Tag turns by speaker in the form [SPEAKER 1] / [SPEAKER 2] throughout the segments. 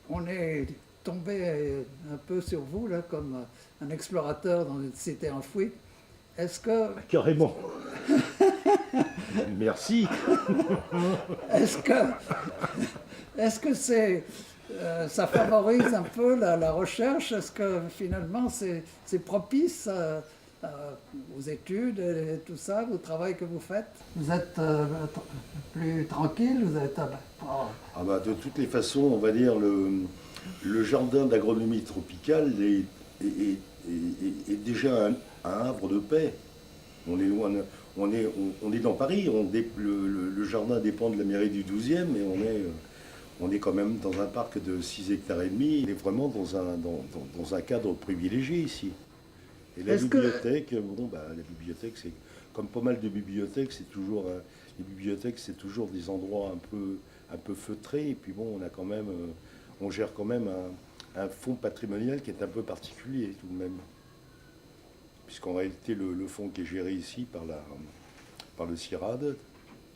[SPEAKER 1] On est tombé un peu sur vous, là, comme un explorateur dans une cité enfouie. Est-ce que,
[SPEAKER 2] Bah, carrément. Merci.
[SPEAKER 1] est-ce que, est-ce que ça favorise un peu la recherche? Est-ce que finalement c'est propice aux études et tout ça, au travail que vous faites? Vous êtes plus tranquille, vous êtes
[SPEAKER 2] Ah bah, de toutes les façons, on va dire le jardin d'agronomie tropicale est déjà un havre de paix. On est loin, on est dans Paris. Le jardin dépend de la mairie du 12e, mais on est quand même dans un parc de 6 hectares et demi. On est vraiment dans un cadre privilégié ici. Et la
[SPEAKER 1] est-ce que
[SPEAKER 2] bibliothèque, bon, bah, la bibliothèque, c'est comme pas mal de bibliothèques, c'est toujours, les bibliothèques, c'est toujours des endroits un peu feutrés. Et puis bon, on a quand même, on gère quand même un fonds patrimonial qui est un peu particulier tout de même. Puisqu'en réalité, le fonds qui est géré ici par le CIRAD,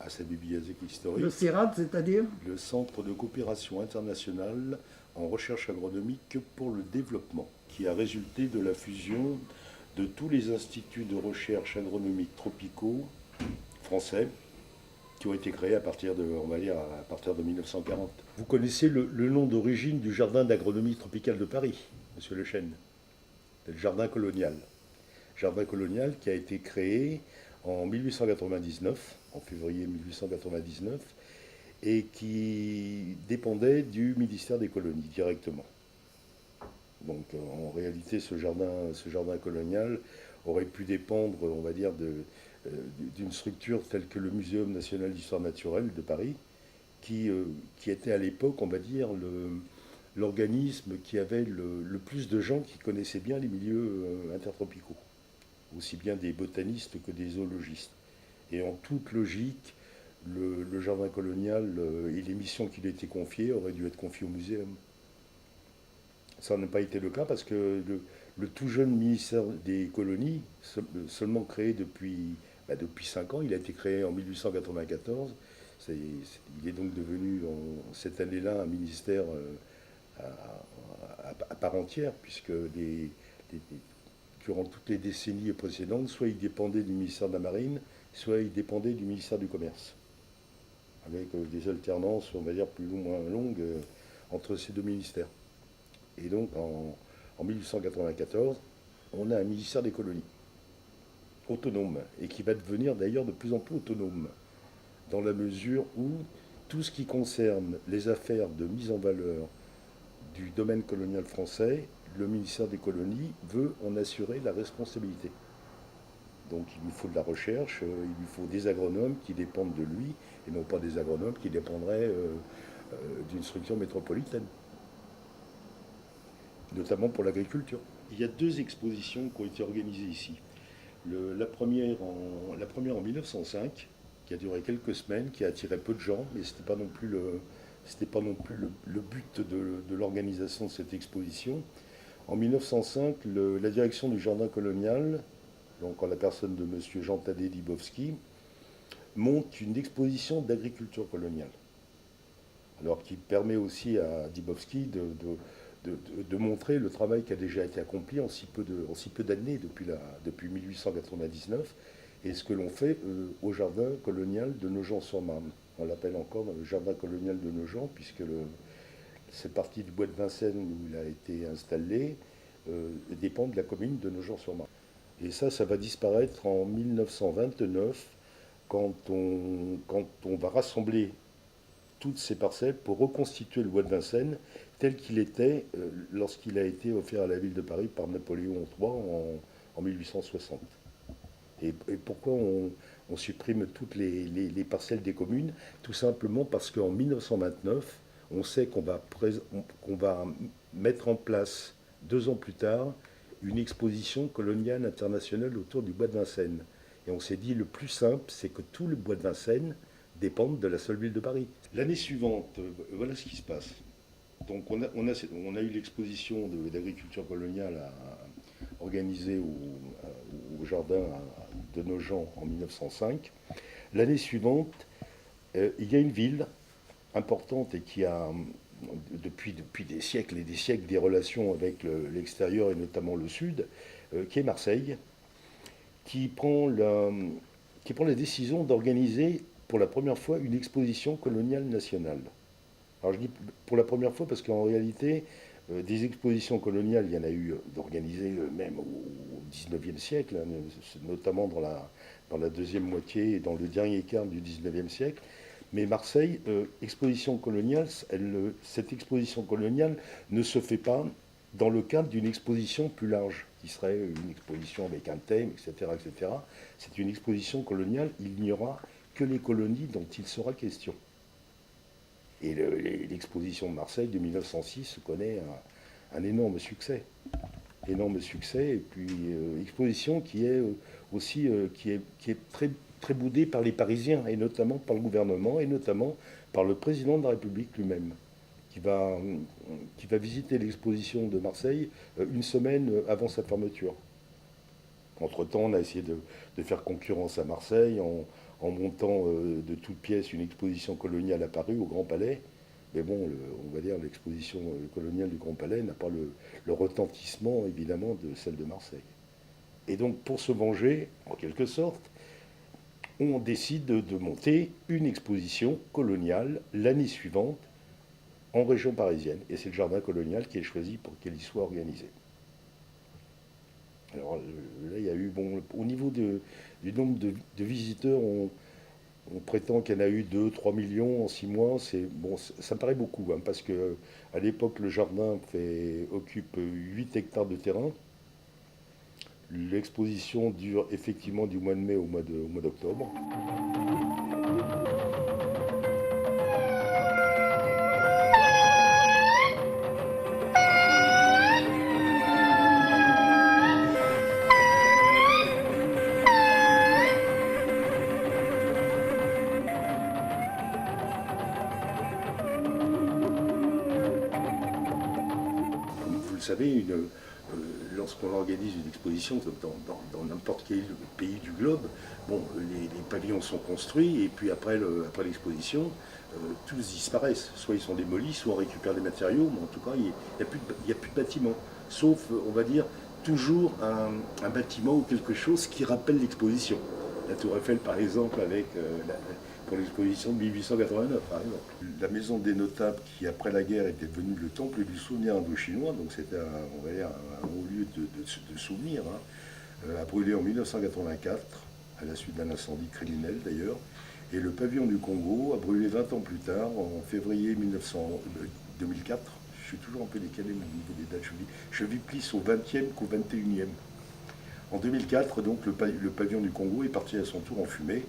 [SPEAKER 2] à sa bibliothèque
[SPEAKER 1] le
[SPEAKER 2] historique,
[SPEAKER 1] CIRAD, c'est-à-dire?
[SPEAKER 2] le Centre de coopération internationale en recherche agronomique pour le développement, qui a résulté de la fusion de tous les instituts de recherche agronomique tropicaux français qui ont été créés à partir de, on va dire, à partir de 1940. Vous connaissez le nom d'origine du jardin d'agronomie tropicale de Paris, Monsieur Lechêne? C'est le jardin colonial. Jardin colonial qui a été créé en 1899, en février 1899, et qui dépendait du ministère des colonies directement. Donc en réalité, ce jardin colonial aurait pu dépendre, on va dire, d'une structure telle que le Muséum national d'histoire naturelle de Paris, qui était à l'époque, on va dire, l'organisme qui avait le plus de gens qui connaissaient bien les milieux intertropicaux, aussi bien des botanistes que des zoologistes. Et en toute logique, le jardin colonial et les missions qui lui étaient confiées auraient dû être confiées au muséum. Ça n'a pas été le cas parce que le tout jeune ministère des colonies, seulement créé depuis 5 ans, il a été créé en 1894. Il est donc devenu cette année-là un ministère à part entière, puisque durant toutes les décennies précédentes, soit il dépendait du ministère de la Marine, soit il dépendait du ministère du Commerce, avec des alternances, on va dire, plus ou moins longues entre ces deux ministères. Et donc, en 1894, on a un ministère des colonies, autonome, et qui va devenir d'ailleurs de plus en plus autonome, dans la mesure où tout ce qui concerne les affaires de mise en valeur du domaine colonial français, le ministère des colonies veut en assurer la responsabilité. Donc il lui faut de la recherche, il lui faut des agronomes qui dépendent de lui, et non pas des agronomes qui dépendraient d'une structure métropolitaine, notamment pour l'agriculture. Il y a deux expositions qui ont été organisées ici. La première en 1905, qui a duré quelques semaines, qui a attiré peu de gens, mais ce n'était pas non plus le but de l'organisation de cette exposition. En 1905, la direction du jardin colonial, donc en la personne de M. Jean-Tadé Dibowski, monte une exposition d'agriculture coloniale. Alors qui permet aussi à Dibowski de montrer le travail qui a déjà été accompli en si peu d'années depuis 1899 et ce que l'on fait au jardin colonial de Nogent-sur-Marne. On l'appelle encore le jardin colonial de Nogent puisque cette partie du bois de Vincennes où il a été installé dépend de la commune de Nogent-sur-Marne. Et ça va disparaître en 1929 quand on va rassembler toutes ces parcelles pour reconstituer le bois de Vincennes tel qu'il était lorsqu'il a été offert à la ville de Paris par Napoléon III en 1860. Et pourquoi on supprime toutes les parcelles des communes? Tout simplement parce qu'en 1929, on sait qu'on va mettre en place, 2 ans plus tard, une exposition coloniale internationale autour du bois de Vincennes. Et on s'est dit, le plus simple, c'est que tout le bois de Vincennes dépende de la seule ville de Paris. L'année suivante, voilà ce qui se passe. Donc on a eu l'exposition d'agriculture coloniale organisée au jardin de Nogent en 1905. L'année suivante, il y a une ville importante et depuis des siècles et des siècles des relations avec l'extérieur et notamment le Sud, qui est Marseille, qui prend la décision d'organiser pour la première fois une exposition coloniale nationale. Alors je dis pour la première fois parce qu'en réalité, des expositions coloniales, il y en a eu d'organisées même au XIXe siècle, hein, notamment dans la deuxième moitié et dans le dernier quart du XIXe siècle. Mais Marseille, exposition coloniale, cette exposition coloniale ne se fait pas dans le cadre d'une exposition plus large, qui serait une exposition avec un thème, etc. etc. C'est une exposition coloniale, il n'y aura que les colonies dont il sera question. Et l'exposition de Marseille de 1906 connaît un énorme succès. Énorme succès, et puis exposition qui est aussi qui est très, très boudée par les Parisiens, et notamment par le gouvernement, et notamment par le président de la République lui-même, qui va visiter l'exposition de Marseille une semaine avant sa fermeture. Entre-temps, on a essayé de faire concurrence à Marseille en montant de toutes pièces une exposition coloniale à Paris, au Grand Palais. Mais bon, on va dire l'exposition coloniale du Grand Palais n'a pas le retentissement, évidemment, de celle de Marseille. Et donc, pour se venger, en quelque sorte, on décide de monter une exposition coloniale l'année suivante en région parisienne. Et c'est le jardin colonial qui est choisi pour qu'elle y soit organisée. Alors là, il y a eu, bon, au niveau du nombre de visiteurs, on prétend qu'il y en a eu 2-3 millions en 6 mois. Bon, ça me paraît beaucoup, hein, parce que à l'époque, le jardin occupe 8 hectares de terrain. L'exposition dure effectivement du mois de mai au mois d'octobre. Vous le savez, lorsqu'on organise une exposition dans n'importe quel pays du globe, bon, les pavillons sont construits et puis après l'exposition, tous disparaissent. Soit ils sont démolis, soit on récupère des matériaux, mais en tout cas, il n'y a plus de bâtiment. Sauf, on va dire, toujours un bâtiment ou quelque chose qui rappelle l'exposition. La Tour Eiffel, par exemple, pour l'exposition de 1889, par exemple. La maison des notables, qui après la guerre était devenue le temple du souvenir indo-chinois, donc c'était on va dire, un haut lieu de souvenir, hein, a brûlé en 1984, à la suite d'un incendie criminel d'ailleurs. Et le pavillon du Congo a brûlé 20 ans plus tard, en février 2004. Je suis toujours un peu décalé au niveau des dates, je vis plus au 20e qu'au 21e. En 2004, donc, le pavillon du Congo est parti à son tour en fumée.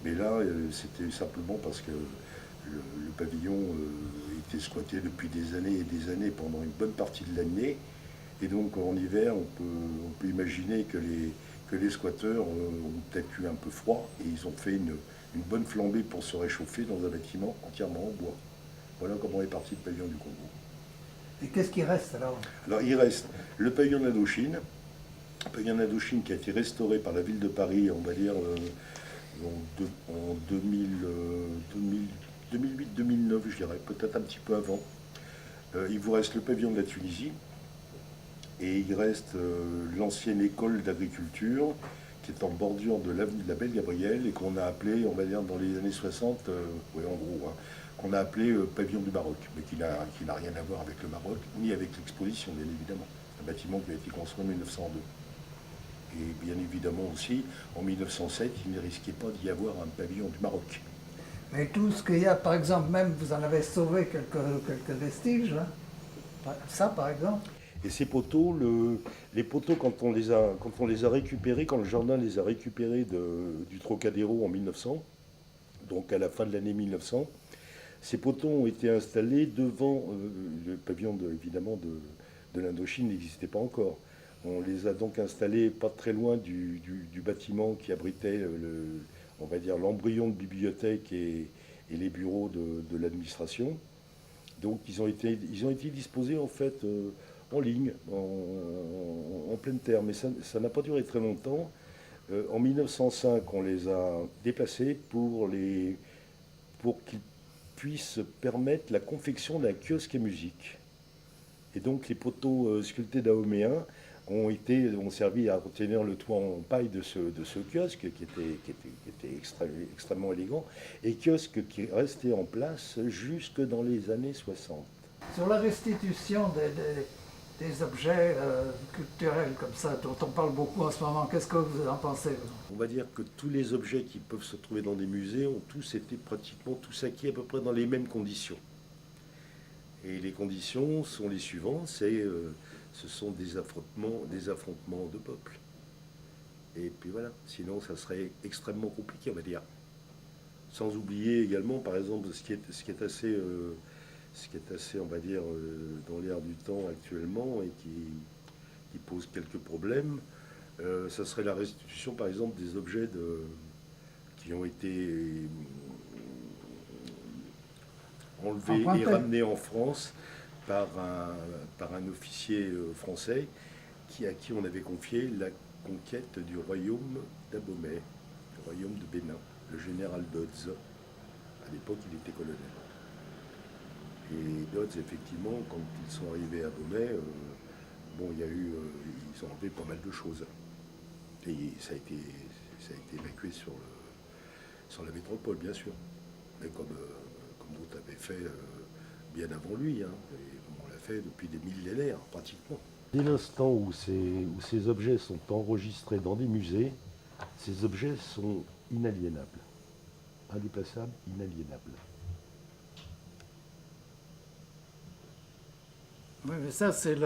[SPEAKER 2] Mais là, c'était simplement parce que le pavillon était squatté depuis des années et des années pendant une bonne partie de l'année. Et donc, en hiver, on peut imaginer que les squatteurs ont peut-être eu un peu froid et ils ont fait une bonne flambée pour se réchauffer dans un bâtiment entièrement en bois. Voilà comment est parti le pavillon du Congo.
[SPEAKER 1] Et qu'est-ce qui reste alors?
[SPEAKER 2] Alors, il reste le pavillon d'Indochine. Un pavillon d'Indochine qui a été restauré par la ville de Paris, on va dire, en 2008-2009, je dirais, peut-être un petit peu avant. Il vous reste le pavillon de la Tunisie et il reste l'ancienne école d'agriculture qui est en bordure de l'avenue de la Belle Gabrielle et qu'on a appelé, on va dire, dans les années 60, ouais, en gros, hein, qu'on a appelé pavillon du Maroc, mais qui n'a rien à voir avec le Maroc, ni avec l'exposition, bien évidemment. Un bâtiment qui a été construit en 1902. Et bien évidemment aussi, en 1907, il ne risquait pas d'y avoir un pavillon du Maroc.
[SPEAKER 1] Mais tout ce qu'il y a, par exemple, même vous en avez sauvé quelques vestiges, hein. Ça par exemple.
[SPEAKER 2] Et ces poteaux, les poteaux, quand on les a récupérés, quand le jardin les a récupérés du Trocadéro en 1900, donc à la fin de l'année 1900, ces poteaux ont été installés devant le pavillon, évidemment, de l'Indochine n'existait pas encore. On les a donc installés pas très loin du bâtiment qui abritait, on va dire, l'embryon de bibliothèque et les bureaux de l'administration. Donc ils ont été disposés en fait en ligne, en pleine terre. Mais ça n'a pas duré très longtemps. En 1905, on les a déplacés pour qu'ils puisse permettre la confection d'un kiosque et musique. Et donc les poteaux sculptés dahoméens ont servi à retenir le toit en paille de ce kiosque qui était extrêmement élégant, et kiosque qui restait en place jusque dans les années 60.
[SPEAKER 1] Sur la restitution des objets culturels comme ça, dont on parle beaucoup en ce moment, qu'est-ce que vous en pensez?
[SPEAKER 2] On va dire que tous les objets qui peuvent se trouver dans des musées ont tous été pratiquement tous acquis à peu près dans les mêmes conditions. Et les conditions sont les suivantes, ce sont des affrontements de peuples. Et puis voilà, sinon ça serait extrêmement compliqué, on va dire. Sans oublier également, par exemple, ce qui est assez, on va dire, dans l'air du temps actuellement et qui pose quelques problèmes, ça serait la restitution, par exemple, des objets qui ont été enlevés et ramenés en France par un officier français à qui on avait confié la conquête du royaume d'Abomey, du royaume de Bénin, le général Dodds. À l'époque, il était colonel. Et Dodds, effectivement, quand ils sont arrivés à Abomey, ils ont enlevé pas mal de choses. Et ça a été évacué sur la métropole, bien sûr. Mais comme d'autres avaient fait bien avant lui, hein, et comme on l'a fait depuis des millénaires, pratiquement. Dès l'instant où ces objets sont enregistrés dans des musées, ces objets sont inaliénables. Indéplaçables, inaliénables.
[SPEAKER 1] Oui, mais ça, c'est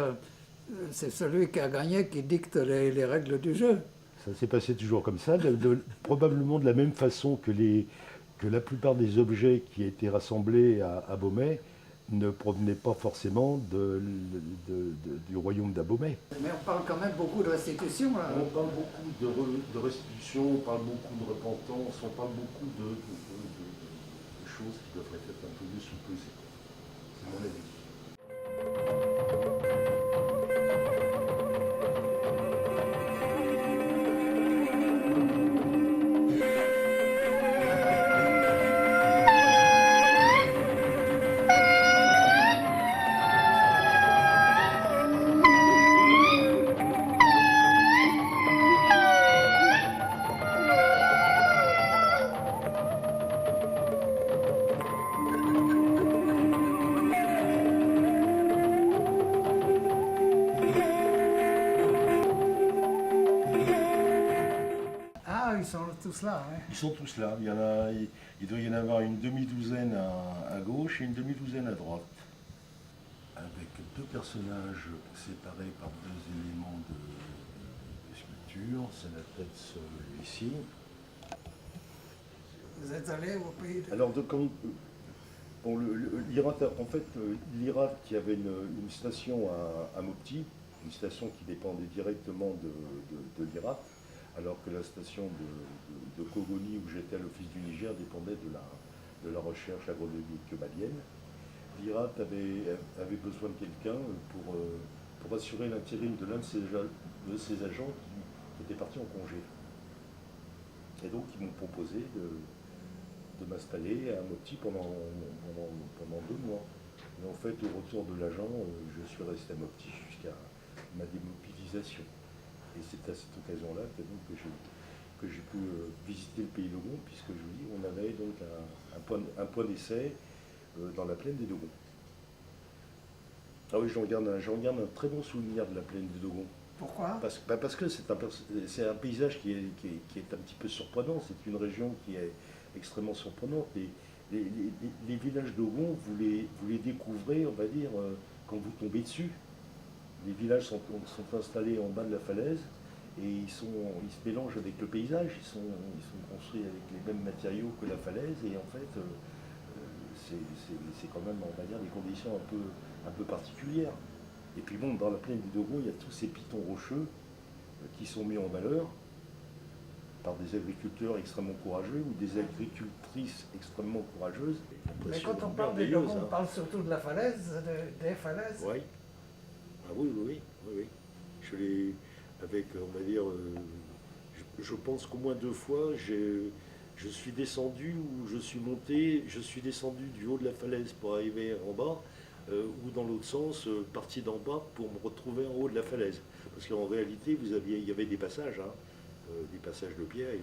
[SPEAKER 1] celui qui a gagné qui dicte les règles du jeu.
[SPEAKER 2] Ça s'est passé toujours comme ça, probablement de la même façon que la plupart des objets qui étaient rassemblés à Abomey ne provenaient pas forcément du royaume d'Abomey.
[SPEAKER 1] Mais on parle quand même beaucoup de restitution, là.
[SPEAKER 2] On parle beaucoup de restitution, on parle beaucoup de repentance, on parle beaucoup de choses qui devraient être un peu mieux sous-pesées. C'est mon avis.
[SPEAKER 1] Ils sont tous là, hein.
[SPEAKER 2] Ils sont tous là. Il doit y en avoir une demi-douzaine à gauche et une demi-douzaine à droite. Avec deux personnages séparés par deux éléments de sculpture. C'est la tête seule ici.
[SPEAKER 1] Vous êtes allé au pays de...
[SPEAKER 2] Alors, l'IRAT, en fait, l'IRAT qui avait une station à Mopti, une station qui dépendait directement de l'IRAT, alors que la station de Kogoni, où j'étais à l'Office du Niger, dépendait de la recherche agronomique malienne. L'IRAT avait besoin de quelqu'un pour assurer l'intérim de l'un de ses agents qui était parti en congé. Et donc, ils m'ont proposé de m'installer à Mopti pendant 2 mois. Et en fait, au retour de l'agent, je suis resté à Mopti jusqu'à ma démobilisation. Et c'est à cette occasion-là que j'ai pu visiter le pays Dogon, puisque je vous dis, on avait donc un point d'essai dans la plaine des Dogons. Ah oui, j'en garde un très bon souvenir de la plaine des Dogons.
[SPEAKER 1] Pourquoi?
[SPEAKER 2] Parce que c'est un paysage qui est un petit peu surprenant. C'est une région qui est extrêmement surprenante. Et les villages Dogons, vous les découvrez, on va dire, quand vous tombez dessus. Les villages sont installés en bas de la falaise et ils se mélangent avec le paysage. Ils sont construits avec les mêmes matériaux que la falaise et en fait, c'est quand même, on va dire, des conditions un peu particulières. Et puis bon, dans la plaine des Dogons, il y a tous ces pitons rocheux qui sont mis en valeur par des agriculteurs extrêmement courageux ou des agricultrices extrêmement courageuses.
[SPEAKER 1] Mais quand on parle des Dogons, on parle surtout de la falaise, des falaises.
[SPEAKER 2] Oui. Ah oui. Je l'ai, avec, on va dire, je pense qu'au moins 2 fois, je suis descendu ou je suis monté, je suis descendu du haut de la falaise pour arriver en bas, ou dans l'autre sens, parti d'en bas pour me retrouver en haut de la falaise. Parce qu'en réalité, il y avait des passages, hein, des passages de pierre, et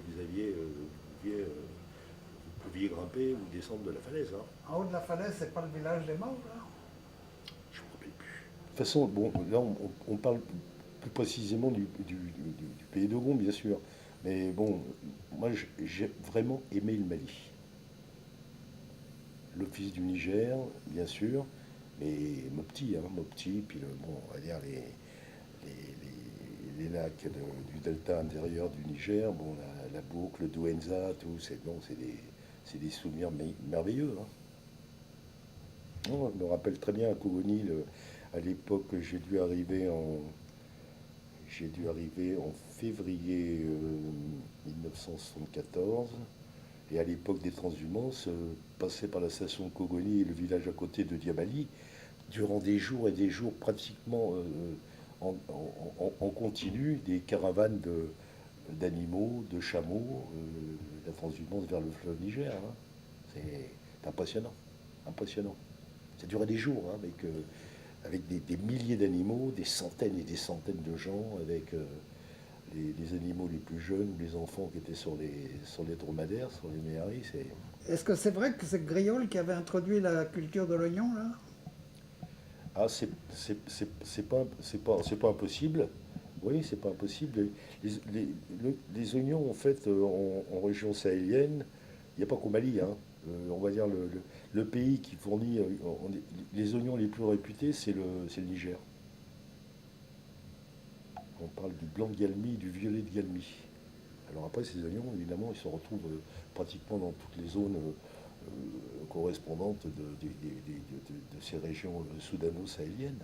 [SPEAKER 2] vous pouviez grimper ou descendre de la falaise. Hein.
[SPEAKER 1] En haut de la falaise, c'est pas le village des morts, là?
[SPEAKER 2] Je ne me rappelle plus. De toute façon, bon, là, on parle plus précisément du pays de Gon, bien sûr. Mais bon, moi, j'ai vraiment aimé le Mali. L'office du Niger, bien sûr, mais Mopti, puis bon, on va dire les lacs du delta intérieur du Niger, bon, la boucle, le Douenza, tout, c'est des souvenirs merveilleux. Hein. Non, je me rappelle très bien à Kogoni, à l'époque, j'ai dû arriver en février 1974. Et à l'époque des transhumances, passer par la station de Kogoni et le village à côté de Diabali, durant des jours et des jours pratiquement en continu, des caravanes d'animaux, de chameaux, la transhumance vers le fleuve Niger. Hein. C'est impressionnant, impressionnant. Ça durait des jours, hein, avec des milliers d'animaux, des centaines et des centaines de gens, avec les animaux les plus jeunes ou les enfants qui étaient sur les dromadaires, sur les méharis.
[SPEAKER 1] Est-ce que c'est vrai que c'est Griol qui avait introduit la culture de l'oignon, là?
[SPEAKER 2] Ah, c'est pas impossible. Oui, c'est pas impossible. Les oignons, en fait, en région sahélienne, il n'y a pas qu'au Mali, hein. On va dire le pays qui fournit les oignons les plus réputés, c'est le Niger. On parle du blanc de Galmi, du violet de Galmi. Alors après, ces oignons, évidemment, ils se retrouvent pratiquement dans toutes les zones correspondantes de ces régions soudano-sahéliennes.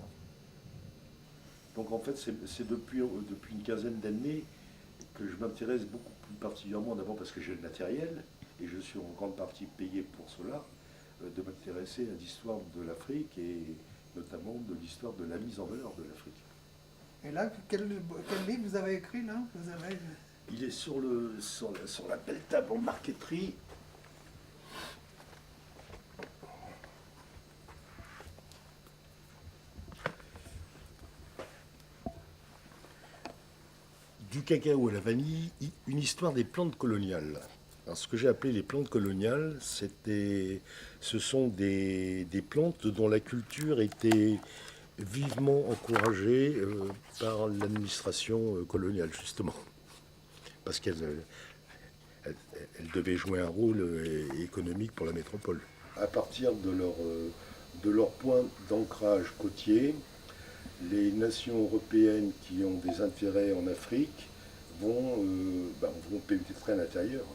[SPEAKER 2] Donc en fait, c'est depuis une quinzaine d'années que je m'intéresse beaucoup plus particulièrement, d'abord parce que j'ai le matériel, et je suis en grande partie payé pour cela, de m'intéresser à l'histoire de l'Afrique et notamment de l'histoire de la mise en valeur de l'Afrique.
[SPEAKER 1] Et là, quel livre vous avez écrit, là?
[SPEAKER 2] Il est sur la belle table en marqueterie. Du cacao à la vanille, une histoire des plantes coloniales. Alors, ce que j'ai appelé les plantes coloniales, ce sont des plantes dont la culture était vivement encouragée par l'administration coloniale, justement. Parce qu'elle devait jouer un rôle économique pour la métropole. À partir de leur point d'ancrage côtier, les nations européennes qui ont des intérêts en Afrique vont pénétrer à l'intérieur,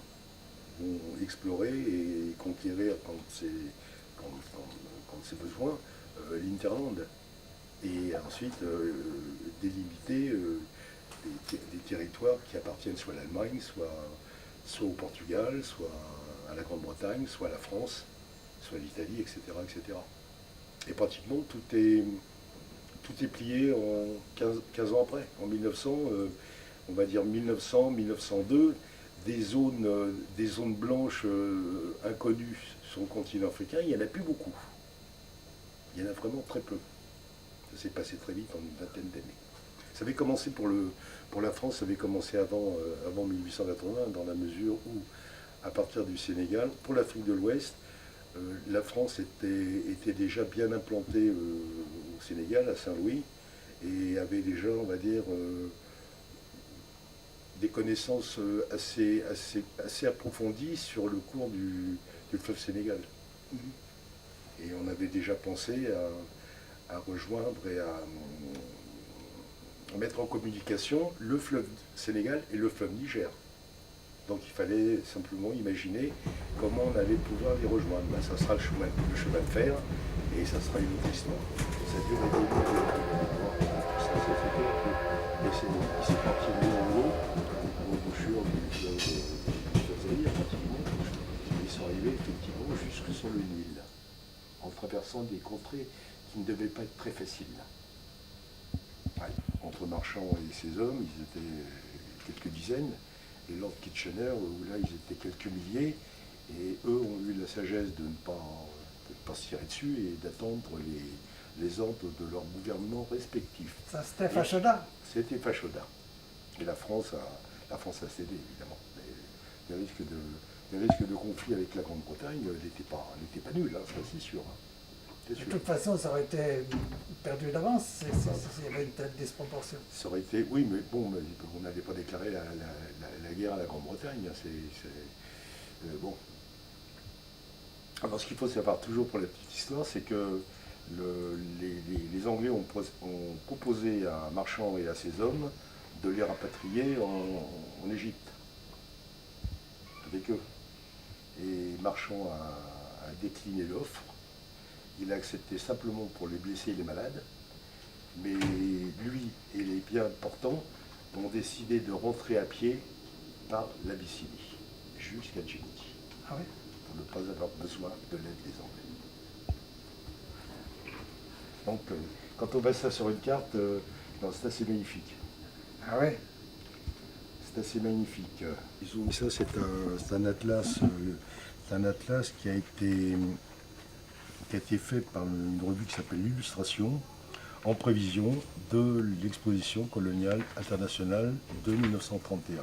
[SPEAKER 2] vont explorer et conquérir quand c'est besoin l'Hinterland. Et ensuite délimiter des territoires qui appartiennent soit à l'Allemagne, soit au Portugal, soit à la Grande-Bretagne, soit à la France, soit à l'Italie, etc., etc. Et pratiquement tout est plié en 15 ans après. En 1900, on va dire 1900, 1902, des zones blanches inconnues sur le continent africain, il n'y en a plus beaucoup. Il y en a vraiment très peu. Ça s'est passé très vite en une vingtaine d'années. Ça avait commencé pour la France, ça avait commencé avant 1880, dans la mesure où, à partir du Sénégal, pour l'Afrique de l'Ouest, la France était déjà bien implantée au Sénégal, à Saint-Louis, et avait déjà, on va dire, des connaissances assez approfondies sur le cours du fleuve Sénégal. Et on avait déjà pensé à rejoindre et à mettre en communication le fleuve Sénégal et le fleuve Niger. Donc il fallait simplement imaginer comment on allait pouvoir les rejoindre. Ben, ça sera le chemin de fer et ça sera une autre histoire. Ça dure des tout ça, c'est fait que les Sénégalais qui sont partis en haut, aux embouchures du fleuve Zaïre, pratiquement, ils sont arrivés effectivement jusque sur le Nil, en traversant des contrées qui ne devaient pas être très faciles. Ouais. Entre Marchand et ses hommes, ils étaient quelques dizaines, les Lord Kitchener, où là ils étaient quelques milliers, et eux ont eu la sagesse de ne pas se tirer dessus et d'attendre les ordres de leurs gouvernements respectifs.
[SPEAKER 1] Ça, c'était Fachoda.
[SPEAKER 2] C'était Fachoda. Et la France a cédé, évidemment. Mais les risques de conflit avec la Grande-Bretagne n'étaient pas nuls, hein, ça c'est sûr.
[SPEAKER 1] De toute façon, ça aurait été perdu d'avance s'il y avait une telle disproportion.
[SPEAKER 2] Ça aurait été, oui, mais bon, on n'avait pas déclaré la guerre à la Grande-Bretagne. Bon. Alors, ce qu'il faut savoir toujours pour la petite histoire, c'est que les Anglais ont proposé à Marchand et à ses hommes de les rapatrier en Égypte, avec eux. Et Marchand a décliné l'offre. Il a accepté simplement pour les blessés et les malades, mais lui et les biens portants ont décidé de rentrer à pied par l'Abyssinie, jusqu'à Djibouti,
[SPEAKER 1] Ah oui?
[SPEAKER 2] pour ne pas avoir besoin de l'aide des Anglais. Donc, quand on voit ça sur une carte, c'est assez magnifique.
[SPEAKER 1] Ah oui?
[SPEAKER 2] C'est assez magnifique. Ça, c'est un atlas qui a été fait par une revue qui s'appelle l'Illustration, en prévision de l'exposition coloniale internationale de 1931.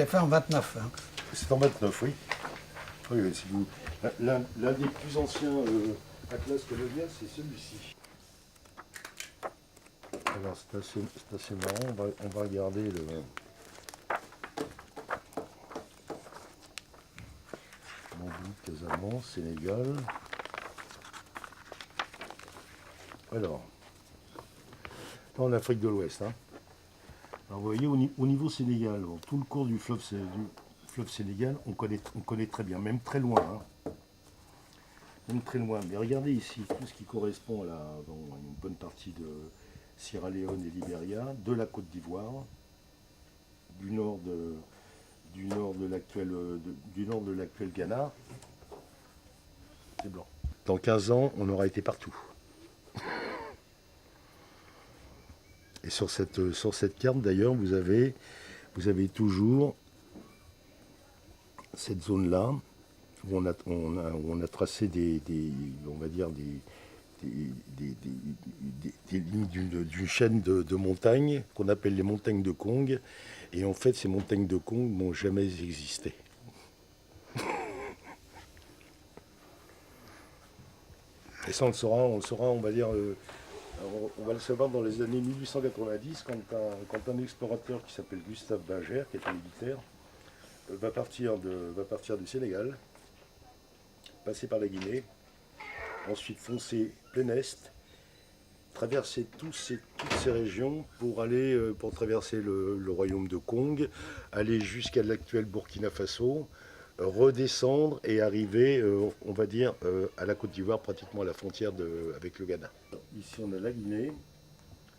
[SPEAKER 1] fait en 29. Hein.
[SPEAKER 2] C'est en 29, oui. Oui, oui, si vous... L'un des plus anciens atlas coloniales, c'est celui-ci. Alors c'est assez marrant, on va regarder le... Montbou, Casamance, Sénégal. Alors, là en Afrique de l'Ouest. Hein. Alors vous voyez, au niveau Sénégal, bon, tout le cours du fleuve Sénégal, on connaît très bien, même très loin. Hein. Même très loin. Mais regardez ici, tout ce qui correspond à une bonne partie de Sierra Leone et Libéria, de la Côte d'Ivoire, du nord de l'actuel Ghana, c'est blanc. Dans 15 ans, on aura été partout. Et sur cette carte d'ailleurs, vous avez toujours cette zone-là où on a tracé on va dire des lignes d'une chaîne de montagnes qu'on appelle les montagnes de Kong. Et en fait, ces montagnes de Kong n'ont jamais existé. Et ça, on le saura, on va dire, on va le savoir dans les années 1890, quand un explorateur qui s'appelle Gustave Binger, qui était militaire, va partir du Sénégal, passer par la Guinée, ensuite foncer plein est, traverser toutes ces régions pour traverser le royaume de Kong, aller jusqu'à l'actuel Burkina Faso, redescendre et arriver, on va dire, à la Côte d'Ivoire, pratiquement à la frontière avec le Ghana. Ici, on a la Guinée.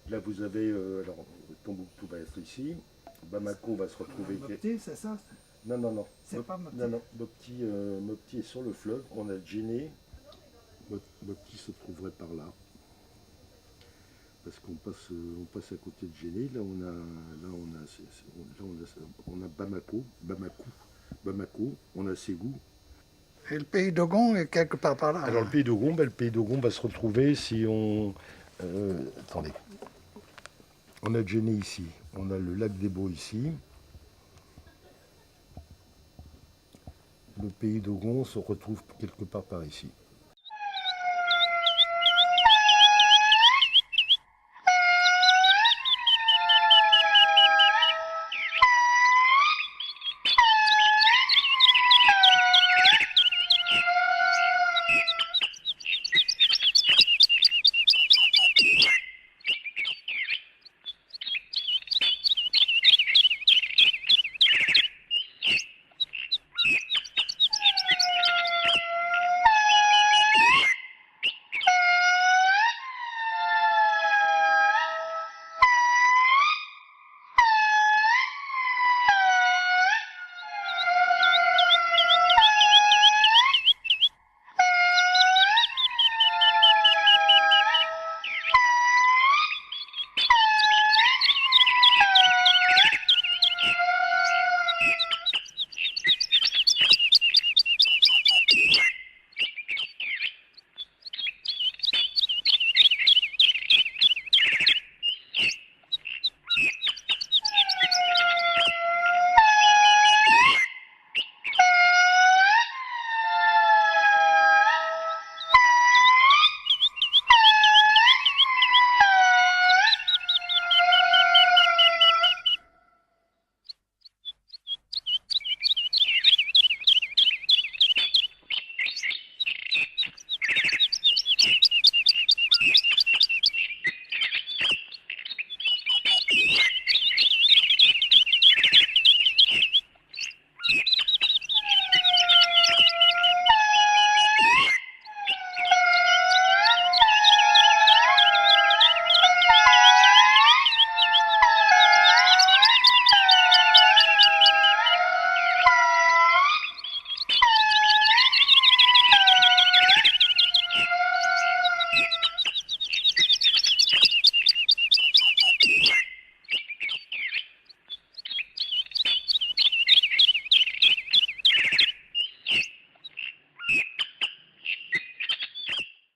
[SPEAKER 2] Là, vous avez, alors, Tombouctou va être ici. Bamako va se retrouver...
[SPEAKER 1] Mopti, c'est ça?
[SPEAKER 2] Non.
[SPEAKER 1] C'est pas Mopti.
[SPEAKER 2] Non. Mopti est sur le fleuve. On a Djenné. Mopti se trouverait par là. Parce qu'on passe à côté de Djenné. Là, on a Bamako, on a Ségou.
[SPEAKER 1] Et le pays d'Ogon est quelque part par là.
[SPEAKER 2] Alors le pays d'Ogon va se retrouver si on... attendez. On a Djenné ici, on a le lac des Beaux ici. Le pays d'Ogon se retrouve quelque part par ici.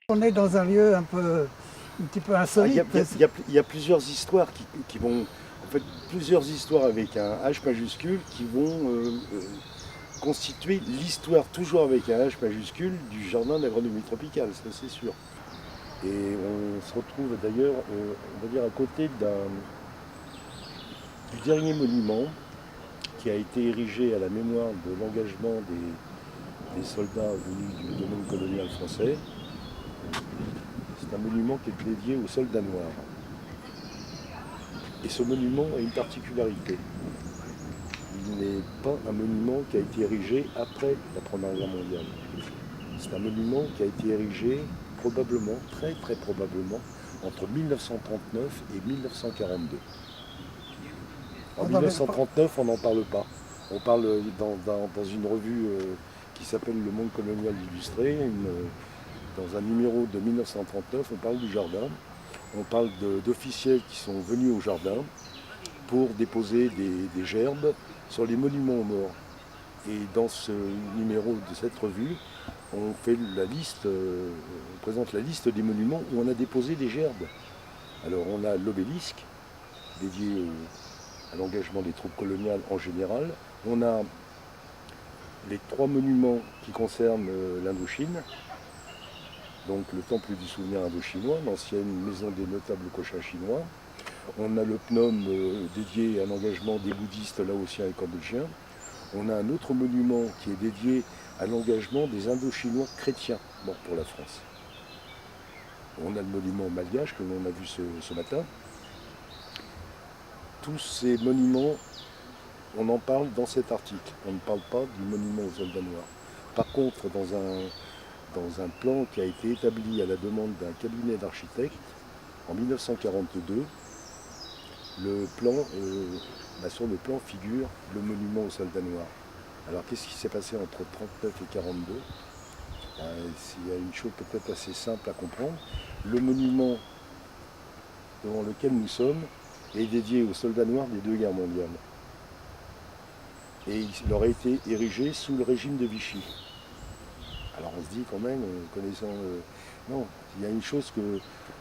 [SPEAKER 1] On est dans un lieu un petit peu insolite.
[SPEAKER 2] Il y a plusieurs histoires qui vont... En fait plusieurs histoires avec un H majuscule qui vont constituer l'histoire, toujours avec un H majuscule, du jardin d'agronomie tropicale, ça c'est sûr. Et on se retrouve d'ailleurs, on va dire, à côté du dernier monument qui a été érigé à la mémoire de l'engagement des soldats venus du domaine colonial français. C'est un monument qui est dédié aux soldats noirs. Et ce monument a une particularité. Il n'est pas un monument qui a été érigé après la Première Guerre mondiale. C'est un monument qui a été érigé probablement, très très probablement, entre 1939 et 1942. En 1939, on n'en parle pas. On parle dans une revue qui s'appelle Le Monde colonial illustré, dans un numéro de 1939, on parle du jardin. On parle d'officiels qui sont venus au jardin pour déposer des gerbes sur les monuments aux morts. Et dans ce numéro de cette revue, on fait la liste, on présente la liste des monuments où on a déposé des gerbes. Alors on a l'obélisque, dédié à l'engagement des troupes coloniales en général. On a les 3 monuments qui concernent l'Indochine, donc le temple du souvenir indo-chinois, l'ancienne maison des notables cochins chinois. On a le Phnom dédié à l'engagement des bouddhistes laotiens et cambodgiens. On a un autre monument qui est dédié à l'engagement des Indo-Chinois chrétiens morts pour la France. On a le monument malgache que l'on a vu ce matin. Tous ces monuments, on en parle dans cet article. On ne parle pas du monument aux soldats noirs. Par contre, dans un plan qui a été établi à la demande d'un cabinet d'architectes en 1942, sur le plan figure le monument aux soldats noirs. Alors qu'est-ce qui s'est passé entre 1939 et 1942 Il y a une chose peut-être assez simple à comprendre. Le monument devant lequel nous sommes est dédié aux soldats noirs des 2 guerres mondiales. Et il aurait été érigé sous le régime de Vichy. Alors on se dit quand même, connaissant... non, il y a une chose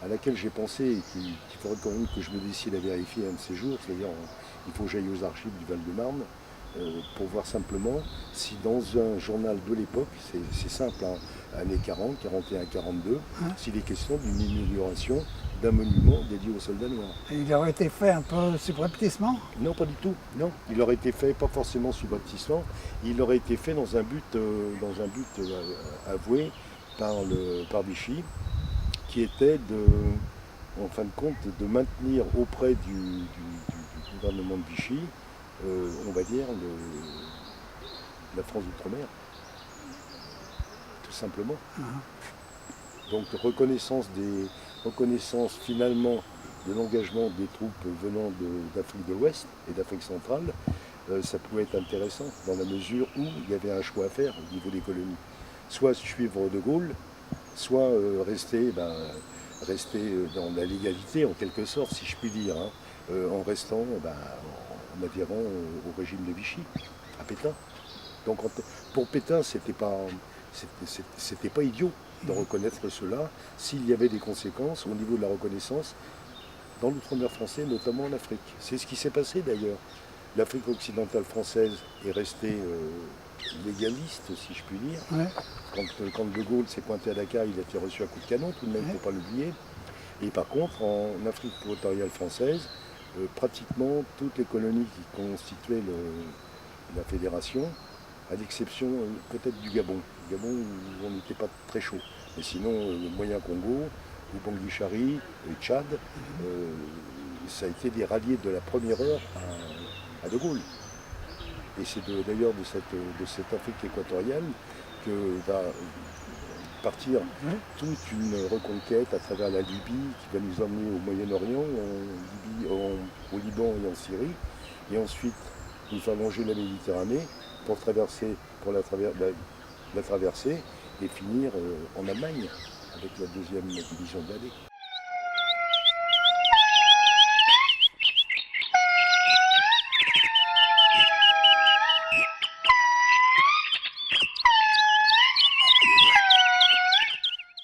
[SPEAKER 2] à laquelle j'ai pensé et qu'il faudrait quand même que je me décide à vérifier un de ces jours, c'est-à-dire il faut que j'aille aux archives du Val-de-Marne pour voir simplement si dans un journal de l'époque, c'est simple, hein, années 40, 41, 42, s'il est question d'une inauguration d'un monument dédié aux soldats noirs.
[SPEAKER 1] Et il aurait été fait un peu subrepticement?
[SPEAKER 2] Non, pas du tout. Non, il aurait été fait pas forcément subrepticement. Il aurait été fait dans un but avoué par Vichy, qui était en fin de compte de maintenir auprès du gouvernement de Vichy, on va dire la France d'outre-mer, tout simplement. Donc reconnaissance finalement de l'engagement des troupes venant d'Afrique de l'Ouest et d'Afrique centrale, ça pouvait être intéressant dans la mesure où il y avait un choix à faire au niveau des colonies. Soit suivre De Gaulle, soit rester dans la légalité en quelque sorte, si je puis dire, hein, en restant, en adhérant au régime de Vichy, à Pétain. Donc pour Pétain, c'était pas idiot de reconnaître cela s'il y avait des conséquences au niveau de la reconnaissance dans l'outre-mer français, notamment en Afrique. C'est ce qui s'est passé d'ailleurs. L'Afrique occidentale française est restée légaliste, si je puis dire.
[SPEAKER 1] Ouais.
[SPEAKER 2] Quand De Gaulle s'est pointé à Dakar, il a été reçu à coups de canon, tout de même, il ne faut pas l'oublier. Et par contre, en Afrique équatoriale française, pratiquement toutes les colonies qui constituaient la fédération, à l'exception peut-être du Gabon. Le Gabon où on n'était pas très chaud. Mais sinon, le Moyen-Congo, le Bangui-Chari, le Tchad, ça a été des ralliés de la première heure à De Gaulle. Et c'est d'ailleurs de cette Afrique équatoriale que va partir toute une reconquête à travers la Libye qui va nous emmener au Moyen-Orient, au Liban et en Syrie. Et ensuite, nous faire longer la Méditerranée pour la traverser et finir en Allemagne avec la deuxième division blindée.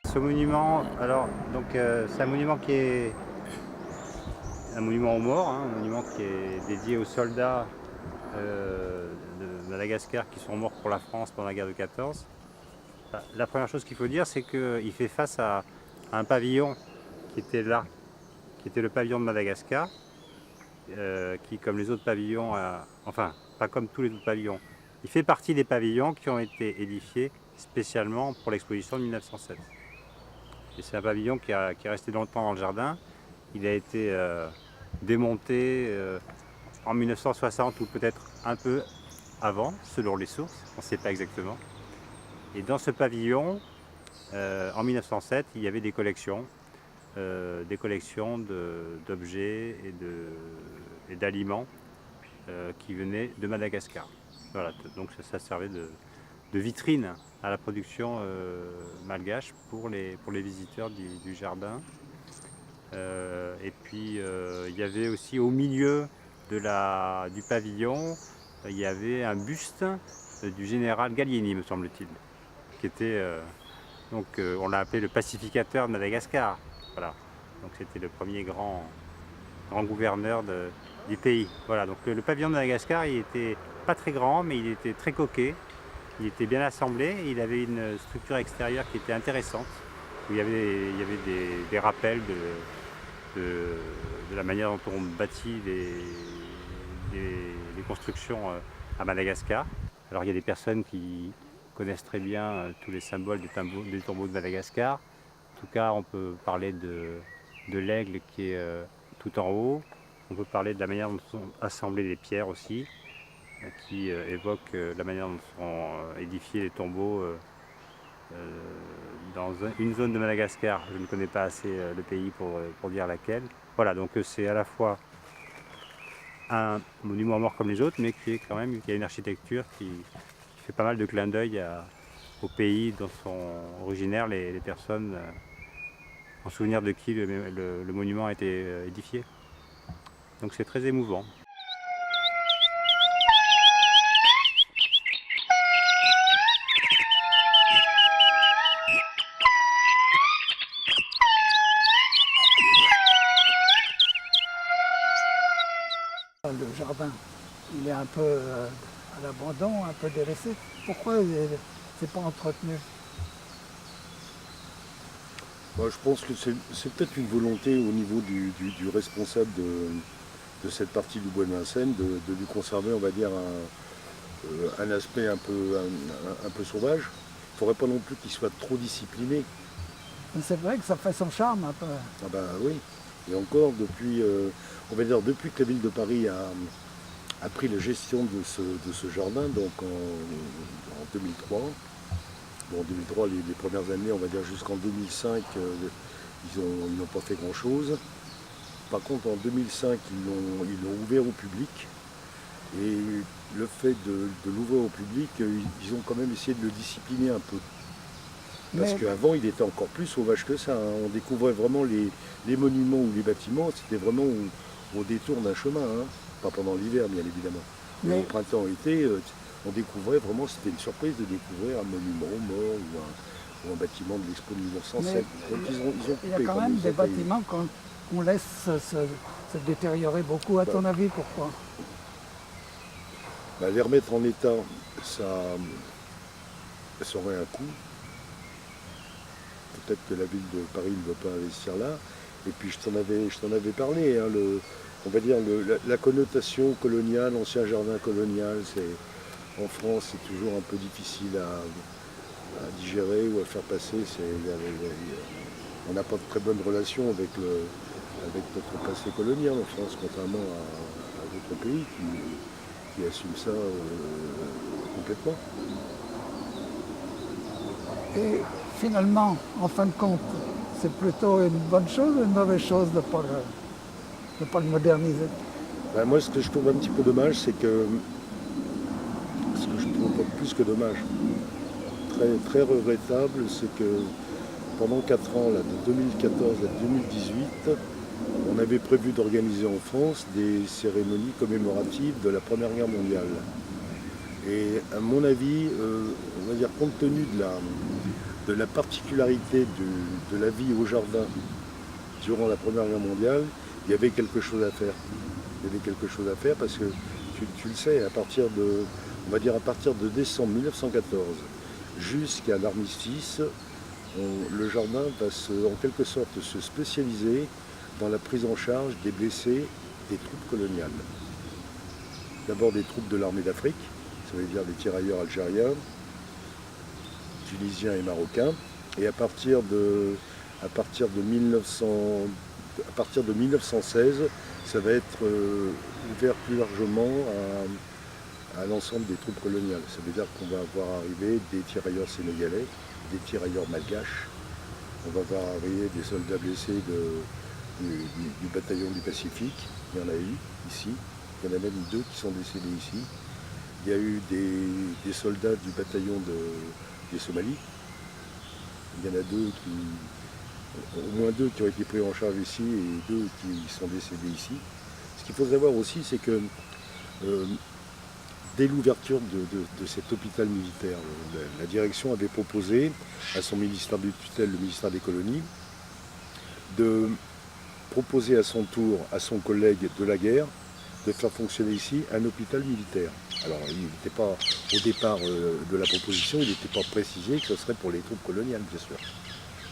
[SPEAKER 3] Ce monument, alors donc c'est un monument qui est un monument aux morts, hein, un monument qui est dédié aux soldats de Madagascar qui sont morts pour la France pendant la guerre de 14. La première chose qu'il faut dire, c'est qu'il fait face à un pavillon qui était là, qui était le pavillon de Madagascar, qui, comme les autres pavillons, enfin, pas comme tous les autres pavillons, il fait partie des pavillons qui ont été édifiés spécialement pour l'exposition de 1907. Et c'est un pavillon qui est resté longtemps dans le jardin. Il a été démonté en 1960 ou peut-être un peu avant, selon les sources, on ne sait pas exactement. Et dans ce pavillon, en 1907, il y avait des collections d'objets et d'aliments qui venaient de Madagascar. Voilà, donc ça servait de vitrine à la production malgache pour les visiteurs du jardin. Et puis il y avait aussi au milieu du pavillon, il y avait un buste du général Gallieni, me semble-t-il, qui était on l'a appelé le pacificateur de Madagascar. Voilà. Donc c'était le premier grand gouverneur du pays. Voilà. Donc le pavillon de Madagascar, il était pas très grand, mais il était très coquet. Il était bien assemblé. Et il avait une structure extérieure qui était intéressante, où il y avait des rappels de la manière dont on bâtit les constructions à Madagascar. Alors il y a des personnes qui connaissent très bien tous les symboles des tombeaux de Madagascar. En tout cas, on peut parler de l'aigle qui est tout en haut. On peut parler de la manière dont sont assemblées les pierres aussi, qui évoque la manière dont sont édifiés les tombeaux dans une zone de Madagascar. Je ne connais pas assez le pays pour dire laquelle. Voilà, donc c'est à la fois un monument mort comme les autres, mais qui a une architecture qui fait pas mal de clins d'œil au pays dont sont originaires les personnes en souvenir de qui le monument a été édifié. Donc c'est très émouvant.
[SPEAKER 1] Le jardin, il est un peu à l'abandon, un peu délaissé. Pourquoi c'est pas entretenu?
[SPEAKER 2] Moi, je pense que c'est peut-être une volonté au niveau du responsable de cette partie du bois de Vincennes de lui conserver, on va dire, un aspect un peu sauvage. Il ne faudrait pas non plus qu'il soit trop discipliné.
[SPEAKER 1] Mais c'est vrai que ça fait son charme un peu.
[SPEAKER 2] Ah ben oui. Et encore, on va dire, depuis que la ville de Paris a pris la gestion de ce jardin, donc en 2003. Bon, en 2003, les premières années, on va dire jusqu'en 2005, ils n'ont pas fait grand-chose. Par contre, en 2005, ils l'ont ouvert au public. Et le fait de l'ouvrir au public, ils ont quand même essayé de le discipliner un peu. Parce qu'avant, il était encore plus sauvage que ça, hein. On découvrait vraiment les monuments ou les bâtiments, c'était vraiment au détour d'un chemin, hein. Pas pendant l'hiver, bien évidemment. Mais au printemps-été, on découvrait vraiment, c'était une surprise de découvrir un monument mort ou un bâtiment de l'Expo de 1907. Donc ils ont coupé,
[SPEAKER 1] il y a quand même des bâtiments qu'on laisse se détériorer beaucoup. À ton avis, pourquoi?
[SPEAKER 2] Les remettre en état, ça aurait un coût. Peut-être que la ville de Paris ne veut pas investir là. Et puis je t'en avais parlé, hein, on va dire la connotation coloniale, ancien jardin colonial, en France c'est toujours un peu difficile à digérer ou à faire passer. On n'a pas de très bonne relation avec notre passé colonial en France, contrairement à d'autres pays qui assument ça complètement.
[SPEAKER 1] Et finalement, en fin de compte, c'est plutôt une bonne chose ou une mauvaise chose de ne pas le moderniser?
[SPEAKER 2] Moi, ce que je trouve un petit peu dommage, ce que je trouve plus que dommage, très, très regrettable, c'est que pendant 4 ans, là, de 2014 à 2018, on avait prévu d'organiser en France des cérémonies commémoratives de la Première Guerre mondiale. Et à mon avis, on va dire compte tenu de la particularité de la vie au jardin durant la Première Guerre mondiale, il y avait quelque chose à faire. Il y avait quelque chose à faire parce que tu le sais, on va dire à partir de décembre 1914 jusqu'à l'armistice, le jardin va en quelque sorte se spécialiser dans la prise en charge des blessés des troupes coloniales. D'abord des troupes de l'armée d'Afrique, ça veut dire des tirailleurs algériens, tunisiens et marocains. Et à partir de 1916, ça va être ouvert plus largement à l'ensemble des troupes coloniales. Ça veut dire qu'on va voir arriver des tirailleurs sénégalais, des tirailleurs malgaches. On va voir arriver des soldats blessés du bataillon du Pacifique. Il y en a eu ici. Il y en a même 2 qui sont décédés ici. Il y a eu des soldats du bataillon des Somalis. Il y en a au moins 2 qui ont été pris en charge ici et 2 qui sont décédés ici. Ce qu'il faut savoir aussi, c'est que dès l'ouverture de cet hôpital militaire, la direction avait proposé à son ministère de tutelle, le ministère des colonies, de proposer à son tour à son collègue de la guerre de faire fonctionner ici un hôpital militaire. Alors il n'était pas, au départ de la proposition, il n'était pas précisé que ce serait pour les troupes coloniales, bien sûr.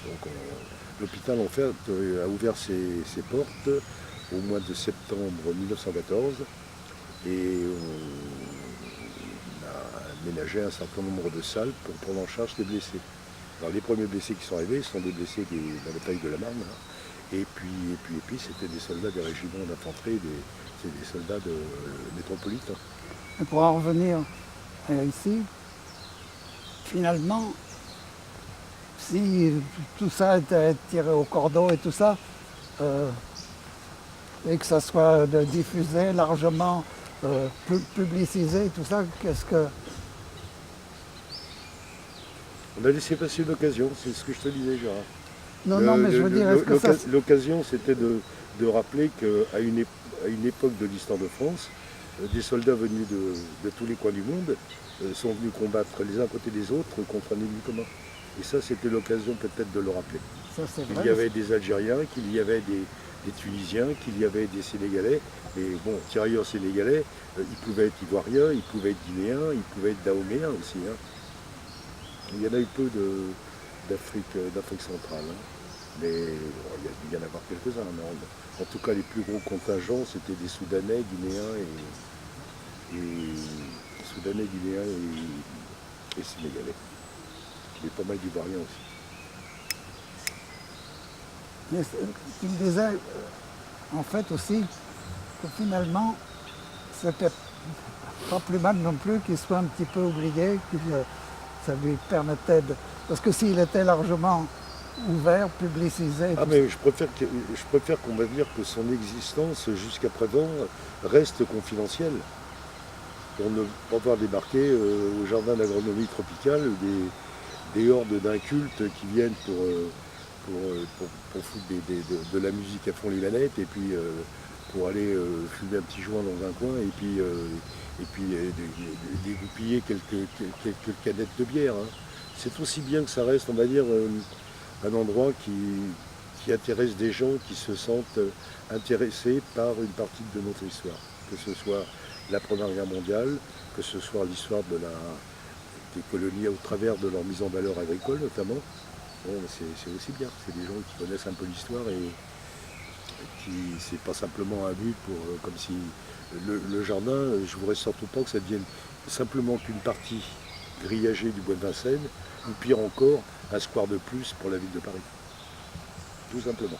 [SPEAKER 2] Donc l'hôpital en fait a ouvert ses portes au mois de septembre 1914 et on a aménagé un certain nombre de salles pour prendre en charge les blessés. Alors les premiers blessés qui sont arrivés sont des blessés de la bataille de la Marne, hein. Et puis c'était des soldats des régiments d'infanterie, c'est des soldats métropolitains.
[SPEAKER 1] Et pour en revenir ici, finalement, si tout ça était tiré au cordeau et tout ça, et que ça soit diffusé largement, publicisé, tout ça, qu'est-ce que...
[SPEAKER 2] On a laissé passer une occasion, c'est ce que je te disais, Gérard.
[SPEAKER 1] Non, mais je veux dire, est-ce que ça...
[SPEAKER 2] L'occasion, c'était de rappeler qu'à une époque de l'histoire de France, des soldats venus de tous les coins du monde sont venus combattre les uns à côté des autres contre un ennemi commun. Et ça, c'était l'occasion peut-être de le rappeler.
[SPEAKER 1] Ça, c'est vrai.
[SPEAKER 2] Il y avait des Algériens, qu'il y avait des Tunisiens, qu'il y avait des Sénégalais. Et bon, tirailleurs sénégalais, ils pouvaient être ivoiriens, ils pouvaient être guinéens, ils pouvaient être dahoméens aussi. Hein. Il y en a eu peu d'Afrique centrale. Hein. Mais il y en a encore quelques-uns. En tout cas, les plus gros contingents, c'était des Soudanais, Guinéens et Sénégalais. Il y a pas mal d'Ivoiriens aussi.
[SPEAKER 1] Mais tu me disais, en fait aussi, que finalement, c'était pas plus mal non plus qu'il soit un petit peu oublié, que ça lui permettait de... Parce que s'il était largement ouvert, publicisé...
[SPEAKER 2] Ah mais je préfère qu'on va dire que son existence jusqu'à présent reste confidentielle. Pour ne pas voir débarquer au jardin d'agronomie tropicale des hordes d'incultes qui viennent pour foutre de la musique à fond les manettes et puis pour aller fumer un petit joint dans un coin et puis dégoupiller quelques canettes de bière. Hein. C'est aussi bien que ça reste, on va dire, un endroit qui intéresse des gens qui se sentent intéressés par une partie de notre histoire. Que ce soit la Première Guerre mondiale, que ce soit l'histoire des colonies au travers de leur mise en valeur agricole notamment. Bon, c'est aussi bien, c'est des gens qui connaissent un peu l'histoire et qui c'est pas simplement un but pour comme si le jardin, je voudrais surtout pas que ça devienne simplement qu'une partie grillagée du bois de Vincennes, ou pire encore, un square de plus pour la ville de Paris. Tout simplement.